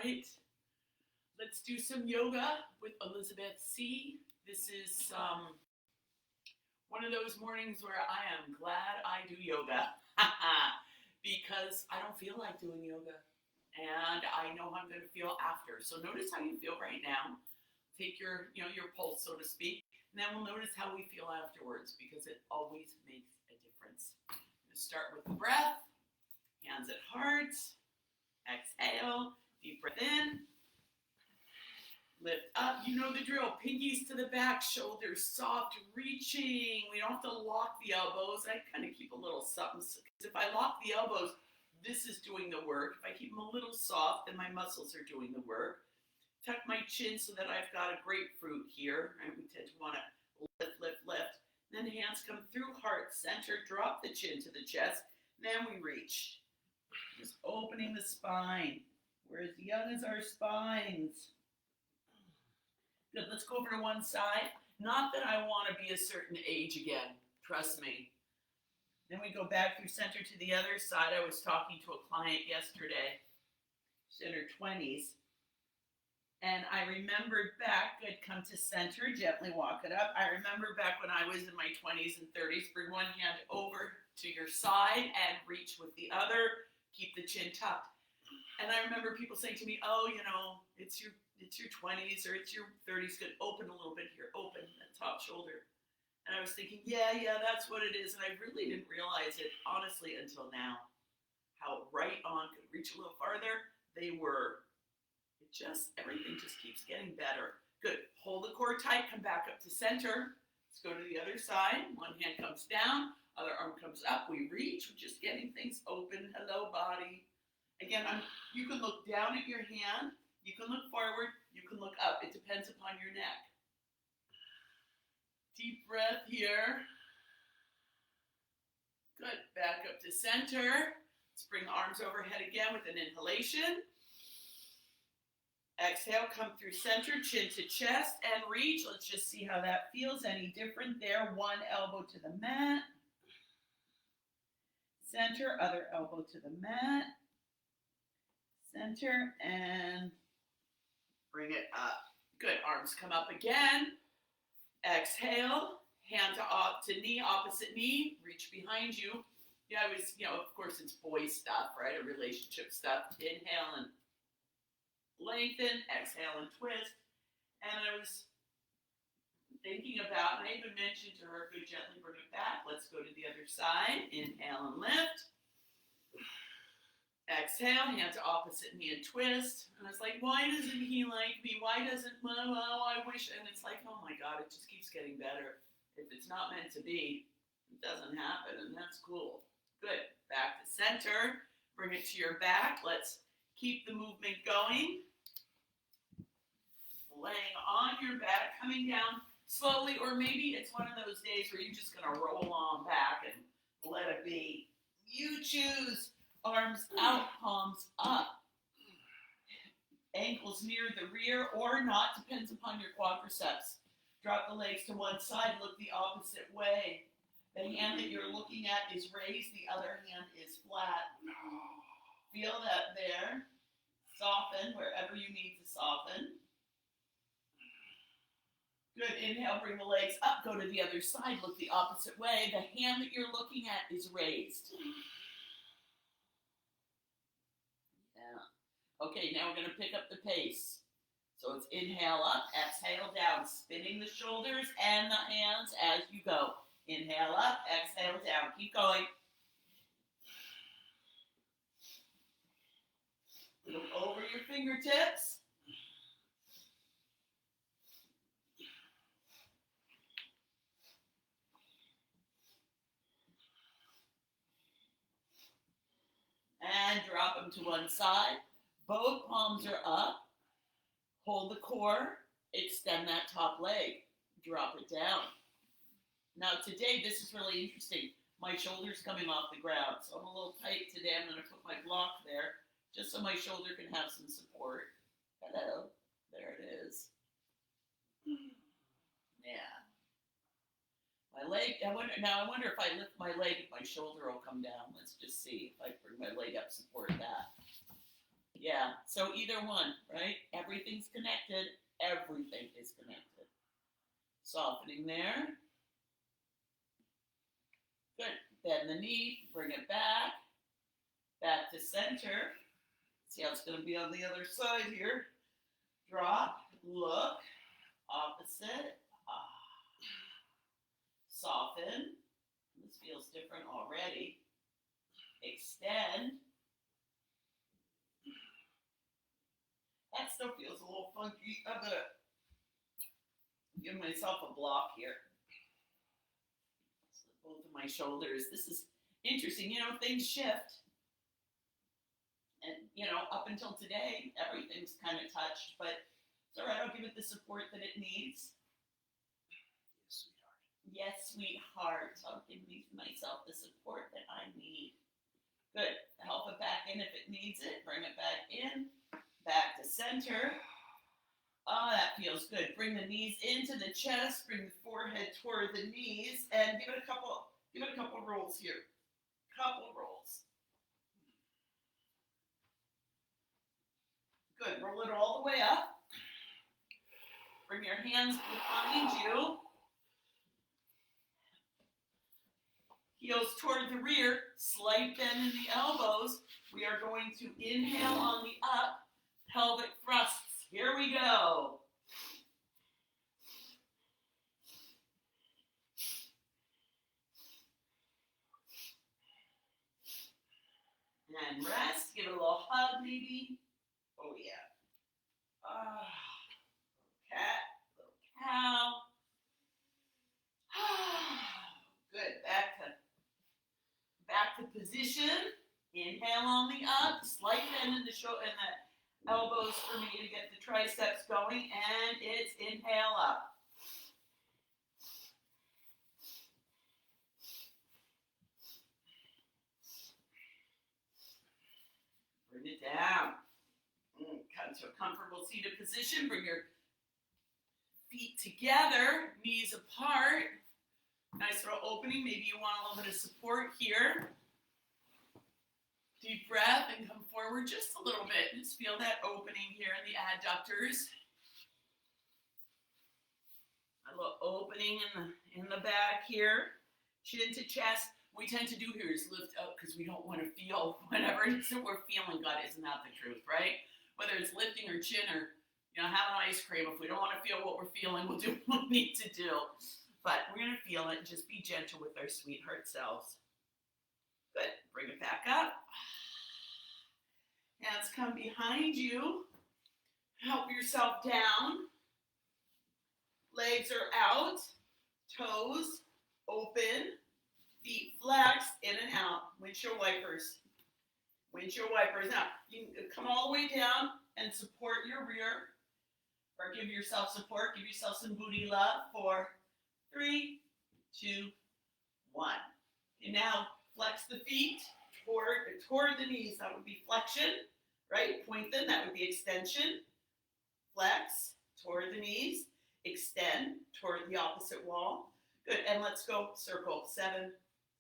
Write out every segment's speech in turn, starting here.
right, let's do some yoga with Elizabeth C. This is one of those mornings where I am glad I do yoga because I don't feel like doing yoga and I know how I'm going to feel after. So notice how you feel right now. Take your, your pulse, so to speak, and then we'll notice how we feel afterwards because it always makes a difference. I'm going to start with the breath, hands at heart, exhale, deep breath in, lift up. You know the drill, pinkies to the back, shoulders soft, reaching. We don't have to lock the elbows. I kind of keep a little something, because if I lock the elbows, this is doing the work. If I keep them a little soft, then my muscles are doing the work. Tuck my chin so that I've got a grapefruit here. Right? We tend to want to lift, lift, lift. Then hands come through heart center, drop the chin to the chest. Then we reach. Just opening the spine. We're as young as our spines. Good, let's go over to one side. Not that I want to be a certain age again, trust me. Then we go back through center to the other side. I was talking to a client yesterday. She's in her 20s. And I remembered back, good, come to center, gently walk it up. I remember back when I was in my 20s and 30s, bring one hand over to your side and reach with the other, keep the chin tucked. And I remember people saying to me, oh, it's your 20s or it's your 30s, good, open a little bit here, open that top shoulder. And I was thinking, yeah, that's what it is. And I really didn't realize it, honestly, until now, how right on, could reach a little farther. They were. Everything just keeps getting better. Good. Hold the core tight. Come back up to center. Let's go to the other side. One hand comes down. Other arm comes up. We reach. We're just getting things open. Hello, body. Again, you can look down at your hand. You can look forward. You can look up. It depends upon your neck. Deep breath here. Good. Back up to center. Let's bring the arms overhead again with an inhalation. Exhale, come through center, chin to chest, and reach. Let's just see how that feels. Any different there? One elbow to the mat. Center, other elbow to the mat. Center, and bring it up. Good. Arms come up again. Exhale, hand to knee, opposite knee. Reach behind you. Yeah, I was, of course, it's boy stuff, right? Or relationship stuff. Inhale and lengthen, exhale and twist. And I was thinking about, and I even mentioned to her, good, gently bring it back. Let's go to the other side. Inhale and lift. Exhale, hand to opposite knee and twist. And I was like, why doesn't he like me? Why doesn't, I wish. And it's like, oh my God, it just keeps getting better. If it's not meant to be, it doesn't happen, and that's cool. Good. Back to center. Bring it to your back. Let's keep the movement going. Laying on your back, coming down slowly, or maybe it's one of those days where you're just going to roll on back and let it be. You choose. Arms out, palms up. Ankles near the rear or not, depends upon your quadriceps. Drop the legs to one side, look the opposite way. The hand that you're looking at is raised, the other hand is flat. Feel that there. Soften wherever you need to soften. Good. Inhale, bring the legs up, go to the other side, look the opposite way. The hand that you're looking at is raised. Yeah. Okay, now we're going to pick up the pace. So it's inhale up, exhale down, spinning the shoulders and the hands as you go. Inhale up, exhale down. Keep going. Look over your fingertips. And drop them to one side. Both palms are up. Hold the core. Extend that top leg. Drop it down. Now today, this is really interesting. My shoulder's coming off the ground, so I'm a little tight today. I'm going to put my block there, just so my shoulder can have some support. Hello. There it is. Yeah. My leg, I wonder if I lift my leg, if my shoulder will come down. Let's just see if I bring my leg up, support that. Yeah, so either one, right? Everything's connected. Everything is connected. Softening there. Good. Bend the knee, bring it back. Back to center. See how it's going to be on the other side here. Drop, look, opposite. Soften. This feels different already. Extend. That still feels a little funky. I'm going to give myself a block here. So both of my shoulders. This is interesting. You know, things shift. And, you know, up until today, everything's kind of touched, but it's all right. I'll give it the support that it needs. Yes, sweetheart. Yes, sweetheart. I'll give myself the support that I need. Good. Help it back in if it needs it. Bring it back in. Back to center. Oh, that feels good. Bring the knees into the chest. Bring the forehead toward the knees, and give it a couple rolls here. Couple rolls. Good. Roll it all the way up. Bring your hands behind you. Heels toward the rear. Slight bend in the elbows. We are going to inhale on the up. Pelvic thrusts. Here we go. And rest. Give it a little hug, maybe. Oh, yeah. Cat, little cow. Good. Back to position. Inhale on the up. Slight bend in the shoulder and the elbows for me to get the triceps going. And it's inhale up. Bring it down. Come to a comfortable seated position. Bring your feet together, knees apart. Nice little opening. Maybe you want a little bit of support here. Deep breath and come forward just a little bit. Just feel that opening here in the adductors. A little opening in the back here. Chin to chest. What we tend to do here is lift up because we don't want to feel whatever it is that we're feeling. God, isn't that the truth, right? Whether it's lifting or chin or, you know, having ice cream. If we don't want to feel what we're feeling, we'll do what we need to do. But we're going to feel it and just be gentle with our sweetheart selves. Good. Bring it back up. Hands come behind you. Help yourself down. Legs are out. Toes open. Feet flexed. In and out. Windshield wipers. Windshield wipers. Now, you can come all the way down and support your rear. Or give yourself support. Give yourself some booty love. 4, 3, 2, 1. And now flex the feet toward the knees. That would be flexion, right? Point them. That would be extension. Flex toward the knees. Extend toward the opposite wall. Good. And let's go circle. 7,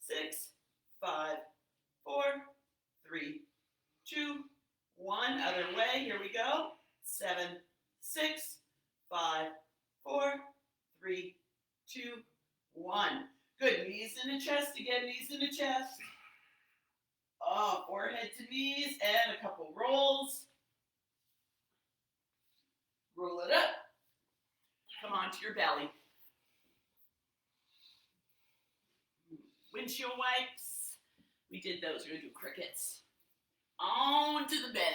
6, 5, 4, 3, 2, 1. Other way. Here we go. 7, 6, 5, 4, 3, 2, 1. Good. Knees in the chest again. Knees in the chest. Forehead to knees and a couple rolls. Roll it up. Come on to your belly. Windshield wipes. We did those. We're going to do crickets. On to the belly.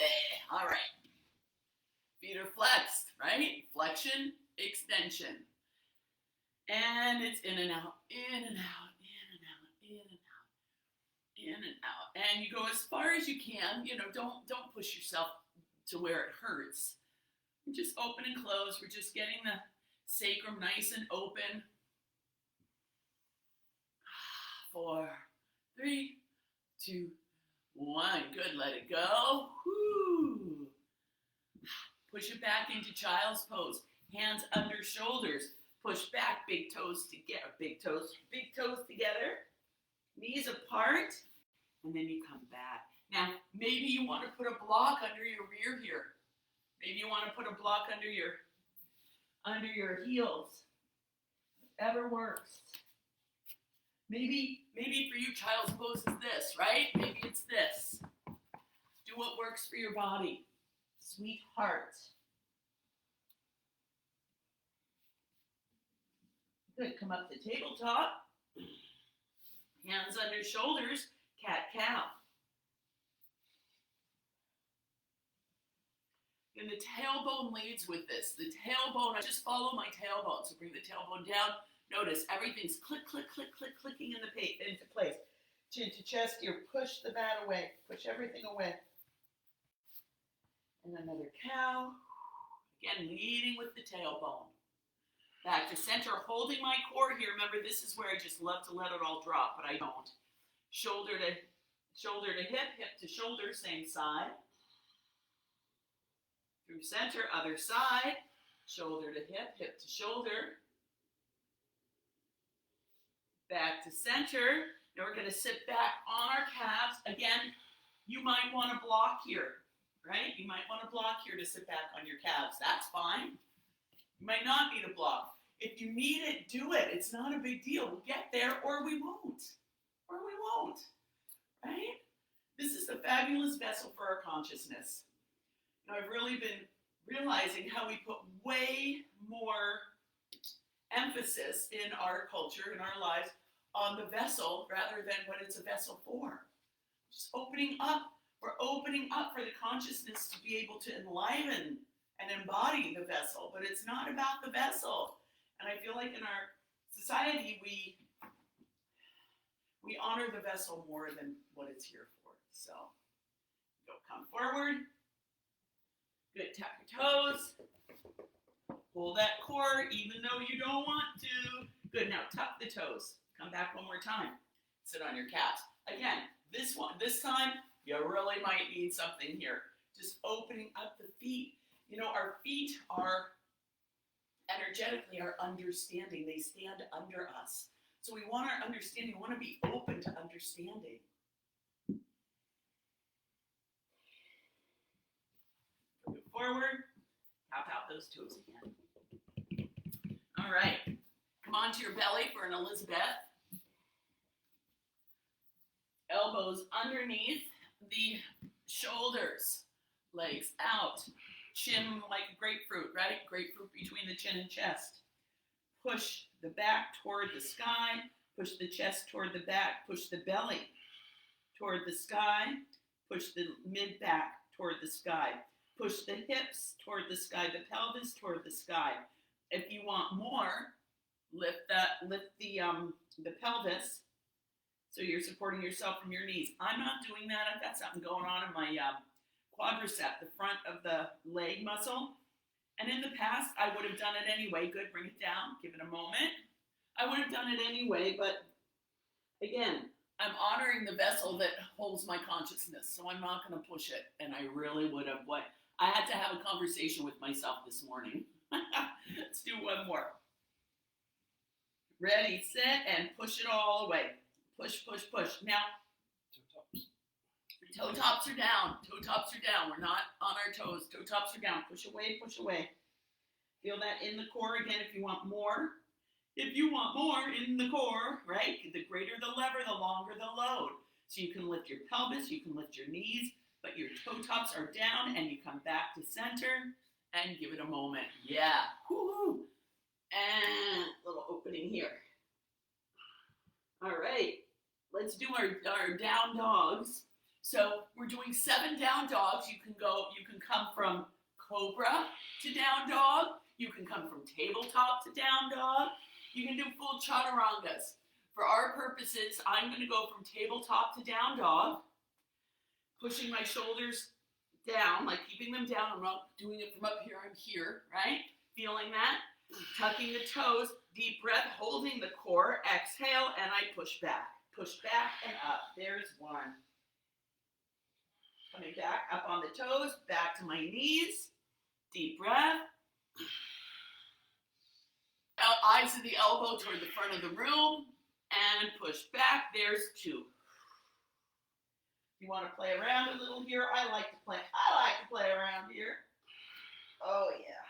All right. Feet are flexed, right? Flexion, extension. And it's in and out, in and out, in and out, in and out, in and out. And you go as far as you can. You know, don't push yourself to where it hurts. We're just open and close. We're just getting the sacrum nice and open. 4, 3, 2, 1. Good. Let it go. Woo. Push it back into child's pose. Hands under shoulders. Push back. Big toes together. Big toes together. Knees apart. And then you come back. Now, maybe you want to put a block under your rear here. Maybe you want to put a block under your heels. Whatever works. Maybe for you, child's pose is this, right? Maybe it's this. Do what works for your body. Sweetheart. Good. Come up to tabletop. Hands under shoulders. Cat-cow. And the tailbone leads with this. The tailbone, I just follow my tailbone. So bring the tailbone down. Notice everything's click, click, click, click, clicking into place. Chin to chest here. Push the mat away. Push everything away. And another cow. Again, leading with the tailbone. Back to center, holding my core here. Remember, this is where I just love to let it all drop, but I don't. Shoulder to hip, hip to shoulder, same side. Through center, other side. Shoulder to hip, hip to shoulder. Back to center. Now we're going to sit back on our calves. Again, you might want to block here, right? You might want to block here to sit back on your calves. That's fine. You might not need a block. If you need it, do it. It's not a big deal. We'll get there or we won't. Or we won't. Right? This is a fabulous vessel for our consciousness. Now, I've really been realizing how we put way more emphasis in our culture, in our lives, on the vessel rather than what it's a vessel for. Just opening up. We're opening up for the consciousness to be able to enliven and embody the vessel, but it's not about the vessel. And I feel like in our society, we honor the vessel more than what it's here for. So, come forward. Good, tap your toes. Pull that core, even though you don't want to. Good, now tuck the toes. Come back one more time. Sit on your calves. Again, this time, you really might need something here. Just opening up the feet. You know, our feet are energetically our understanding. They stand under us. So we want our understanding. We want to be open to understanding. Move forward. Tap out those toes again. All right. Come onto your belly for an Elizabeth. Elbows underneath the shoulders. Legs out. Chin like a grapefruit, right? Grapefruit between the chin and chest. Push the back toward the sky. Push the chest toward the back. Push the belly toward the sky. Push the mid-back toward the sky. Push the hips toward the sky. The pelvis toward the sky. If you want more, lift the pelvis so you're supporting yourself from your knees. I'm not doing that. I've got something going on in my quadricep, the front of the leg muscle. And in the past, I would have done it anyway. Good, bring it down, give it a moment. I would have done it anyway, but again, I'm honoring the vessel that holds my consciousness, so I'm not going to push it. And I really would have. I had to have a conversation with myself this morning. Let's do one more. Ready, set, and push it all away. Push, push, push. Now, toe tops are down. Toe tops are down. We're not on our toes. Toe tops are down. Push away, push away. Feel that in the core again if you want more. If you want more in the core, right? The greater the lever, the longer the load. So you can lift your pelvis, you can lift your knees, but your toe tops are down and you come back to center and give it a moment. Yeah. Woo-hoo. And a little opening here. All right. Let's do our down dogs. So we're doing 7 down dogs. You can come from cobra to down dog. You can come from tabletop to down dog. You can do full chaturangas. For our purposes, I'm going to go from tabletop to down dog, pushing my shoulders down, like keeping them down. I'm not doing it from up here. I'm here, right? Feeling that. Tucking the toes. Deep breath, holding the core. Exhale, and I push back. Push back and up. There's one. Coming back up on the toes, back to my knees. Deep breath. Eyes of the elbow toward the front of the room. And push back. There's 2. You want to play around a little here? I like to play around here. Oh yeah.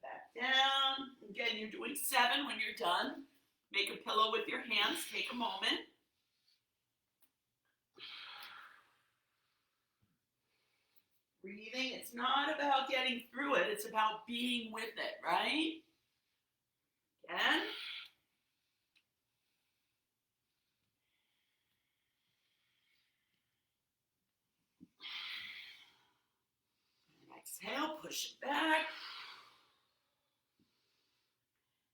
Back down. Again, you're doing 7 when you're done. Make a pillow with your hands. Take a moment. Breathing. It's not about getting through it. It's about being with it, right? Again. Exhale, push it back.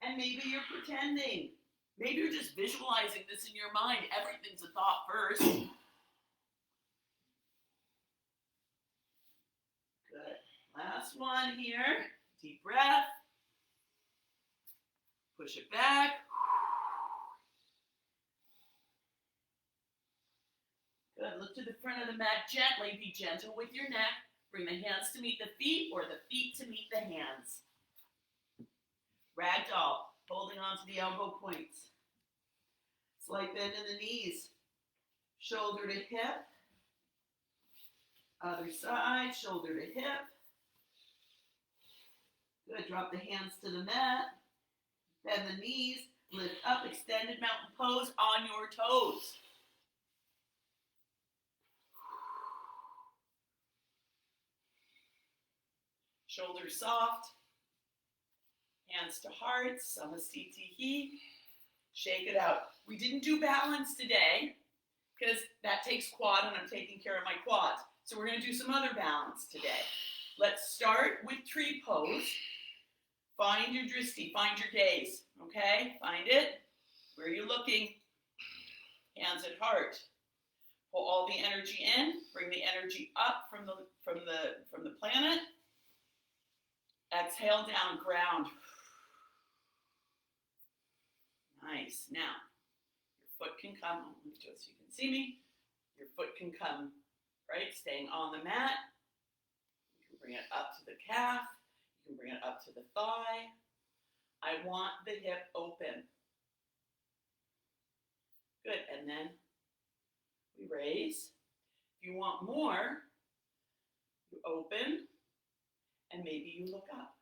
And maybe you're pretending. Maybe you're just visualizing this in your mind. Everything's a thought first. Good. Last one here. Deep breath. Push it back. Good. Look to the front of the mat gently. Be gentle with your neck. Bring the hands to meet the feet or the feet to meet the hands. Ragdoll, holding on to the elbow points. Slight bend in the knees. Shoulder to hip. Other side, shoulder to hip. Good, drop the hands to the mat. Bend the knees, lift up, extended mountain pose on your toes. Shoulders soft. Hands to heart, samasthiti. Shake it out. We didn't do balance today because that takes quad and I'm taking care of my quads. So we're going to do some other balance today. Let's start with tree pose. Find your drishti, find your gaze, okay? Find it. Where are you looking? Hands at heart. Pull all the energy in. Bring the energy up from the planet. Exhale down, ground. Nice. Now, your foot can come, just so you can see me. Your foot can come, right? Staying on the mat. You can bring it up to the calf. You can bring it up to the thigh. I want the hip open. Good. And then we raise. If you want more, you open. And maybe you look up.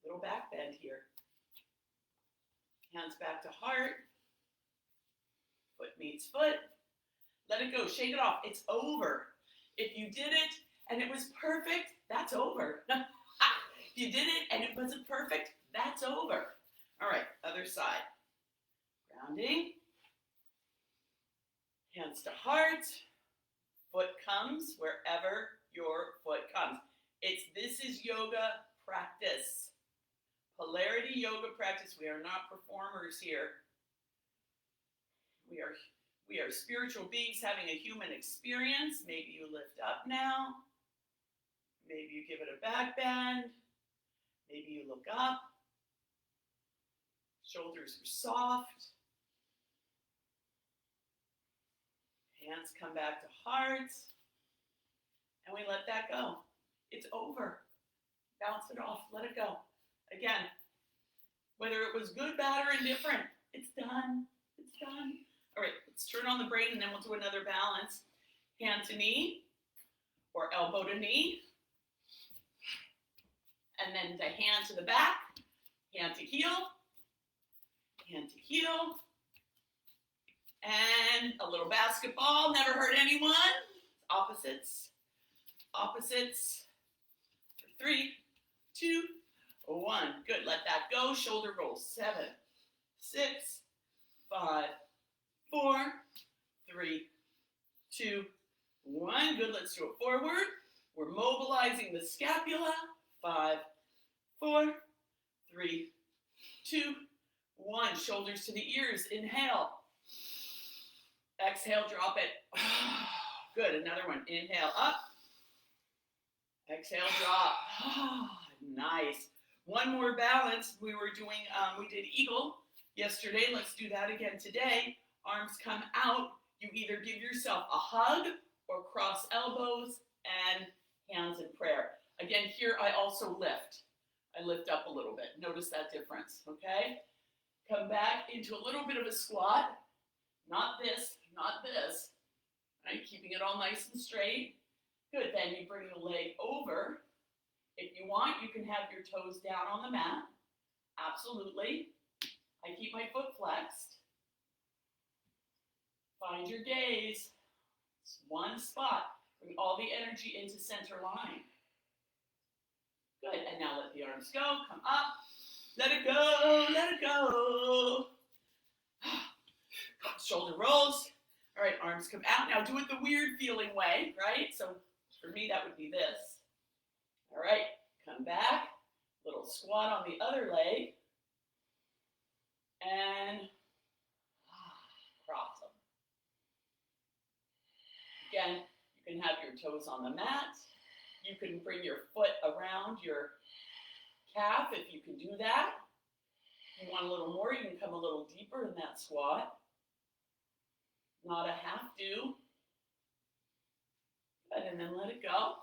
Little back bend here. Hands back to heart. Foot meets foot. Let it go. Shake it off. It's over. If you did it and it was perfect, that's over. If you did it and it wasn't perfect, that's over. All right, other side. Grounding. Hands to heart. Foot comes wherever your foot comes. This is yoga practice. Polarity yoga practice. We are not performers here. We are spiritual beings having a human experience. Maybe you lift up now. Maybe you give it a back bend. Maybe you look up. Shoulders are soft. Hands come back to heart. And we let that go. It's over. Bounce it off. Let it go. Again, whether it was good, bad, or indifferent, it's done. It's done. All right, let's turn on the brain and then we'll do another balance. Hand to knee or elbow to knee. And then the hand to the back, hand to heel, and a little basketball. Never hurt anyone. Opposites. Opposites. 3, 2, 1. Good. Let that go. Shoulder rolls. 7, 6, 5, 4, 3, 2, 1. Good. Let's do it forward. We're mobilizing the scapula. 5, 4, 3, 2, 1. Shoulders to the ears. Inhale. Exhale. Drop it. Good. Another one. Inhale. Up. Exhale, drop. Oh, nice. One more balance. We did eagle yesterday. Let's do that again today. Arms come out. You either give yourself a hug or cross elbows and hands in prayer. Again, here I also lift. I lift up a little bit. Notice that difference, okay? Come back into a little bit of a squat. Not this, not this. Right? Keeping it all nice and straight. Good. Then you bring the leg over. If you want, you can have your toes down on the mat. Absolutely. I keep my foot flexed. Find your gaze. It's one spot. Bring all the energy into center line. Good. And now let the arms go. Come up. Let it go. Let it go. Shoulder rolls. All right, arms come out. Now do it the weird feeling way, right? So for me, that would be this. All right, come back. Little squat on the other leg. And cross them. Again, you can have your toes on the mat. You can bring your foot around your calf if you can do that. If you want a little more, you can come a little deeper in that squat. Not a have to. Good, and then let it go.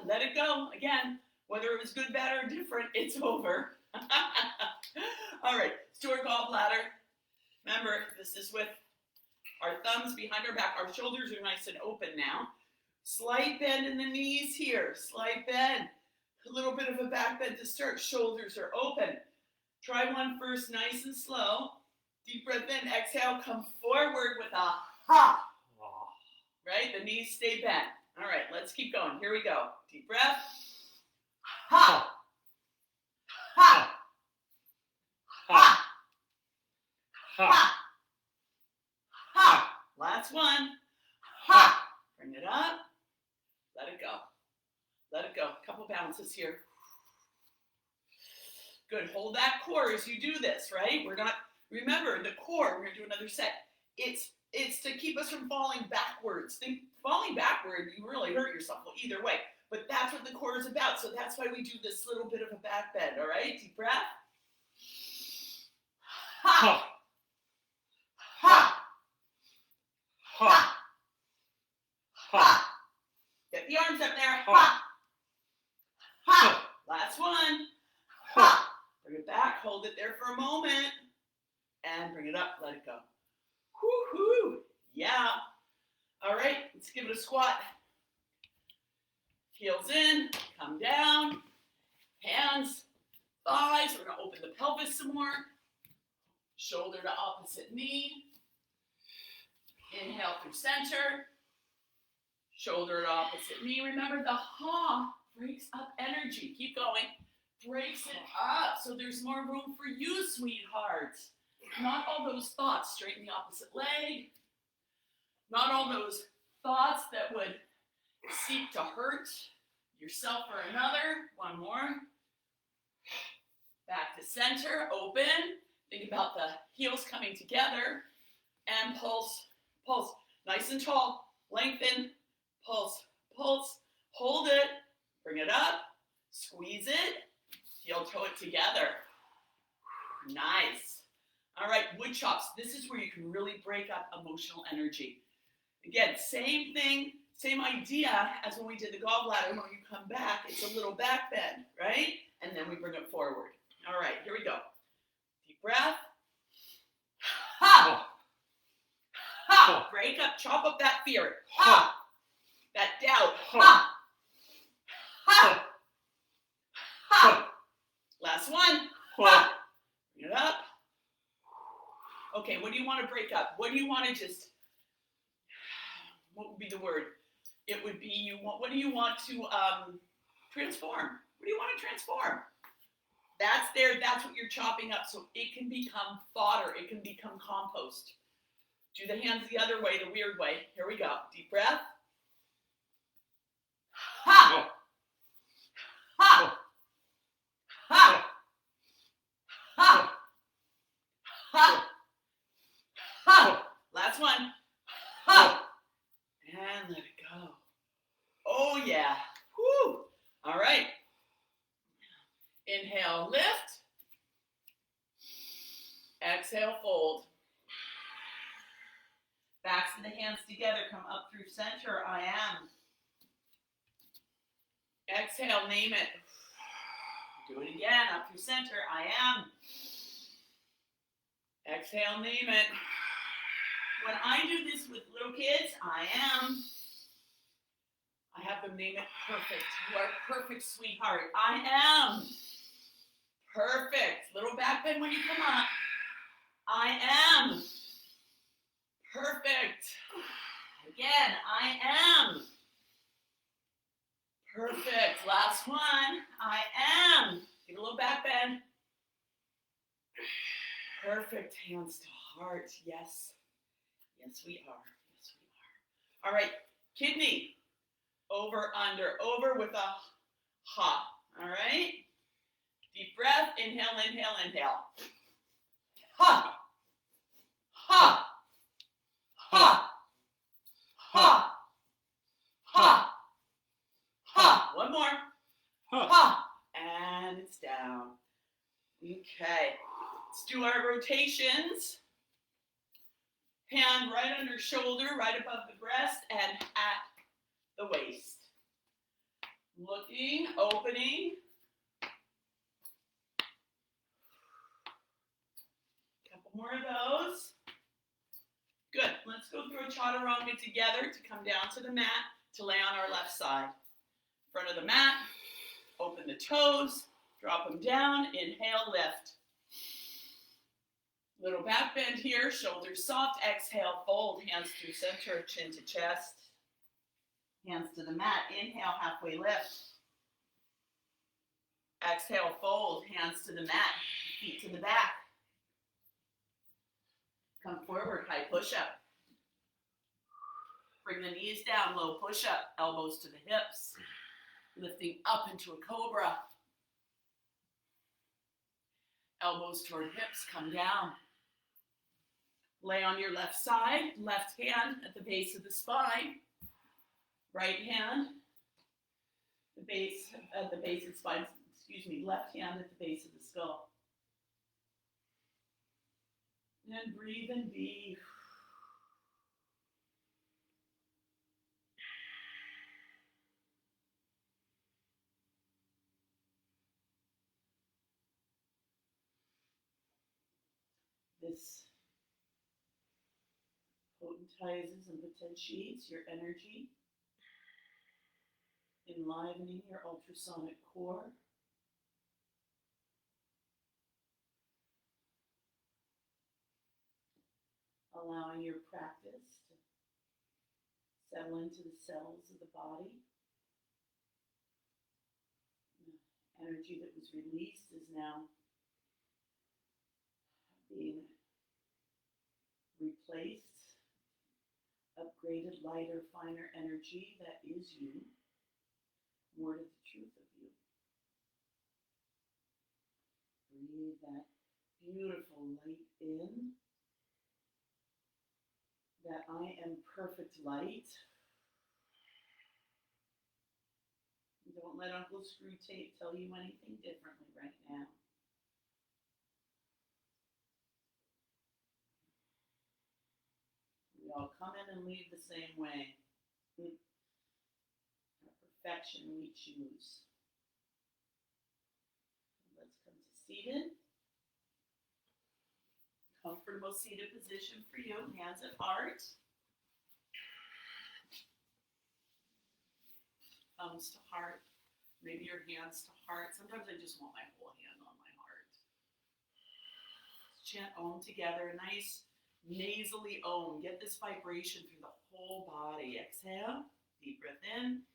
Let it go. Again, whether it was good, bad, or different, it's over. All right, let's do our gallbladder. Remember, this is with our thumbs behind our back. Our shoulders are nice and open now. Slight bend in the knees here. Slight bend. A little bit of a back bend to start. Shoulders are open. Try one first, nice and slow. Deep breath in. Exhale, come forward with a ha. Right? The knees stay bent. All right, let's keep going. Here we go. Deep breath. Ha. Ha. Ha. Ha. Ha. Last one. Ha. Bring it up. Let it go. Let it go. A couple bounces here. Good. Hold that core as you do this, right? We're not, remember the core, we're going to do another set. It's to keep us from falling backwards. Think falling backward, you really hurt yourself. Well, either way. But that's what the core is about. So that's why we do this little bit of a back bend, all right? Deep breath. Ha. Ha. Ha. Ha. Get the arms up there. Ha. Ha. Last one. Ha. Bring it back. Hold it there for a moment. And bring it up. Let it go. Woo-hoo. Yeah. All right. Let's give it a squat. Heels in. Come down. Hands. Thighs. We're going to open the pelvis some more. Shoulder to opposite knee. Inhale through center. Shoulder to opposite knee. Remember, the ha breaks up energy. Keep going. Breaks it up so there's more room for you, sweethearts. Not all those thoughts. Straighten the opposite leg. Not all those thoughts that would seek to hurt yourself or another. One more. Back to center. Open. Think about the heels coming together. And pulse. Pulse. Nice and tall. Lengthen. Pulse. Pulse. Hold it. Bring it up. Squeeze it. Heel toe it together. Nice. All right, wood chops. This is where you can really break up emotional energy. Again, same thing, same idea as when we did the gallbladder. When you come back, it's a little back bend, right? And then we bring it forward. All right, here we go. Deep breath. Ha! Ha! Break up, chop up that fear. Ha! That doubt. Ha! Ha! Ha! Last one. Ha! Bring it up. Okay, what do you want to break up? What do you want to just, what would be the word? It would be, what do you want to transform? What do you want to transform? That's there, that's what you're chopping up, so it can become fodder, it can become compost. Do the hands the other way, the weird way. Here we go. Deep breath. Ha! Ha! Ha! Ha! Ha! Ha! Last one. Ha! And let it go. Oh yeah. Woo! All right. Inhale, lift. Exhale, fold. Backs of the hands together, come up through center. I am. Exhale, name it. Do it again, up through center. I am. Exhale, name it. When I do this with little kids, I have them name it perfect. You are perfect, sweetheart. I am perfect. Little back bend when you come up. I am perfect. Again, I am perfect. Last one. I am. Take a little back bend. Perfect. Hands to heart. Yes. Yes, we are. Yes, we are. All right. Kidney. Over, under, over with a hop. All right. Deep breath. Inhale, inhale, inhale. Ha. Ha. Ha. Ha. Ha. Ha. One more. Ha. And it's down. Okay. Let's do our rotations. Hand right under shoulder, right above the breast, and at the waist. Looking, opening. Couple more of those. Good. Let's go through a chaturanga together to come down to the mat to lay on our left side. Front of the mat. Open the toes. Drop them down. Inhale, lift. Little back bend here. Shoulders soft. Exhale, fold. Hands through center, chin to chest. Hands to the mat. Inhale, halfway lift. Exhale, fold. Hands to the mat. Feet to the back. Come forward, high push-up. Bring the knees down, low push-up. Elbows to the hips. Lifting up into a cobra. Elbows toward hips, come down. Lay on your left side, left hand at the base of the spine. Right hand at the base of the spine, left hand at the base of the skull. And breathe and be. This potentizes and potentiates your energy, enlivening your ultrasonic core. Allowing your practice to settle into the cells of the body. The energy that was released is now being replaced, upgraded, lighter, finer energy that is you, more to the truth of you. Breathe that beautiful light in. That I am perfect light. Don't let Uncle Screw Tape tell you anything differently right now. We all come in and leave the same way. Our perfection we choose. Let's come to seated. Comfortable seated position for you. Hands at heart. Thumbs to heart. Maybe your hands to heart. Sometimes I just want my whole hand on my heart. Chant Om together. Nice nasally Om. Get this vibration through the whole body. Exhale. Deep breath in.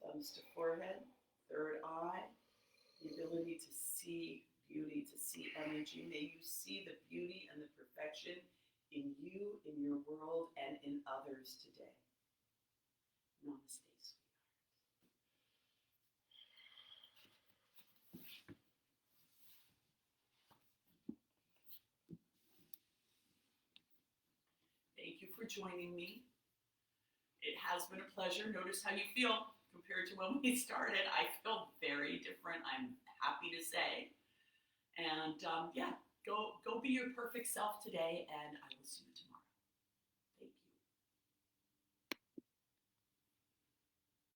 Thumbs to forehead, third eye, the ability to see beauty, to see energy. May you see the beauty and the perfection in you, in your world, and in others today. Namaste, sweetheart. Thank you for joining me. It has been a pleasure. Notice how you feel. Compared to when we started, I feel very different. I'm happy to say. And yeah, Go be your perfect self today, and I will see you tomorrow.